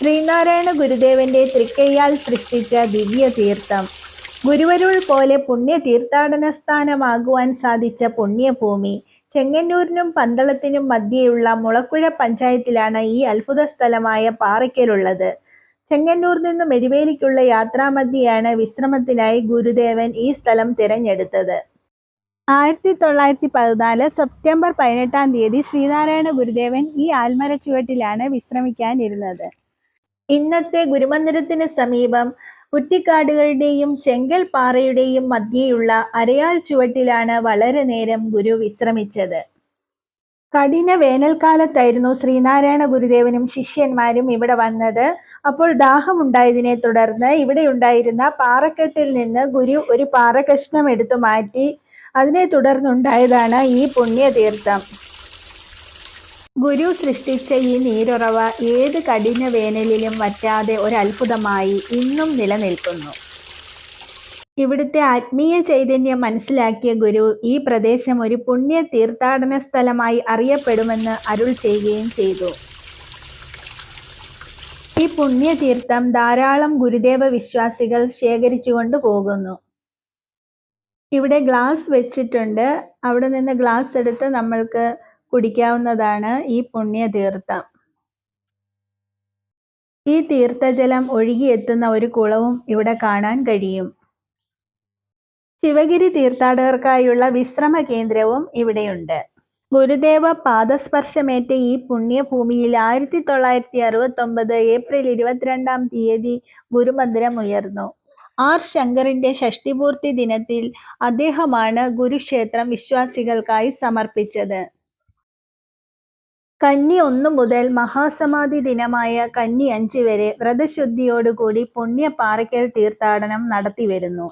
ശ്രീനാരായണ ഗുരുദേവന്റെ തൃക്കൈയാൽ സൃഷ്ടിച്ച ദിവ്യ തീർത്ഥം. ഗുരുവരുൾ പോലെ പുണ്യ തീർത്ഥാടന സ്ഥാനമാകുവാൻ സാധിച്ച പുണ്യഭൂമി. ചെങ്ങന്നൂരിനും പന്തളത്തിനും മധ്യേയുള്ള മുളക്കുഴ പഞ്ചായത്തിലാണ് ഈ അത്ഭുത സ്ഥലമായ പാറയ്ക്കലുള്ളത്. ചെങ്ങന്നൂർ നിന്നും എരുവേലിക്കുള്ള യാത്രാമധ്യയാണ് വിശ്രമത്തിനായി ഗുരുദേവൻ ഈ സ്ഥലം തിരഞ്ഞെടുത്തത്. 1914 സെപ്റ്റംബർ 18-ാം തീയതി ശ്രീനാരായണ ഗുരുദേവൻ ഈ ആൽമരച്ചുവട്ടിലാണ് വിശ്രമിക്കാനിരുന്നത്. ഇന്നത്തെ ഗുരുമന്ദിരത്തിന് സമീപം കുറ്റിക്കാടുകളുടെയും ചെങ്കൽ പാറയുടെയും മധ്യേയുള്ള അരയാൽ ചുവട്ടിലാണ് വളരെ നേരം ഗുരു വിശ്രമിച്ചത്. കഠിന വേനൽക്കാലത്തായിരുന്നു ശ്രീനാരായണ ഗുരുദേവനും ശിഷ്യന്മാരും ഇവിടെ വന്നത്. അപ്പോൾ ദാഹമുണ്ടായതിനെ തുടർന്ന് ഇവിടെയുണ്ടായിരുന്ന പാറക്കെട്ടിൽ നിന്ന് ഗുരു ഒരു പാറകഷ്ണം എടുത്തു മാറ്റി. അതിനെ തുടർന്നുണ്ടായതാണ് ഈ പുണ്യതീർത്ഥം. ഗുരു സൃഷ്ടിച്ച ഈ നീരുറവ ഏത് കഠിന വേനലിലും വറ്റാതെ ഒരത്ഭുതമായി ഇന്നും നിലനിൽക്കുന്നു. ഇവിടുത്തെ ആത്മീയ ചൈതന്യം മനസ്സിലാക്കിയ ഗുരു ഈ പ്രദേശം ഒരു പുണ്യ തീർത്ഥാടന സ്ഥലമായി അറിയപ്പെടുമെന്ന് അരുൾ ചെയ്യുകയും ചെയ്തു. ഈ പുണ്യതീർത്ഥം ധാരാളം ഗുരുദേവ വിശ്വാസികൾ ശേഖരിച്ചുകൊണ്ട് പോകുന്നു. ഇവിടെ ഗ്ലാസ് വെച്ചിട്ടുണ്ട്. അവിടെ നിന്ന് ഗ്ലാസ് എടുത്ത് നമ്മൾക്ക് കുടിക്കാവുന്നതാണ് ഈ പുണ്യതീർത്ഥം. ഈ തീർത്ഥജലം ഒഴുകിയെത്തുന്ന ഒരു കുളവും ഇവിടെ കാണാൻ കഴിയും. ശിവഗിരി തീർത്ഥാടകർക്കായുള്ള വിശ്രമ കേന്ദ്രവും ഇവിടെയുണ്ട്. ഗുരുദേവ പാദസ്പർശമേറ്റ ഈ പുണ്യഭൂമിയിൽ 1969 ഏപ്രിൽ 22-ാം തീയതി ഗുരുമന്ദിരം ഉയർന്നു. ആർ ശങ്കറിന്റെ ഷഷ്ടിപൂർത്തി ദിനത്തിൽ അദ്ദേഹമാണ് ഗുരുക്ഷേത്രം വിശ്വാസികൾക്കായി സമർപ്പിച്ചത്. കന്നി 1 മുതൽ മഹാസമാധി ദിനമായ കന്നി 5 വരെ വ്രതശുദ്ധിയോടുകൂടി പുണ്യ പാറയ്ക്കൽ തീർത്ഥാടനം നടത്തിവരുന്നു.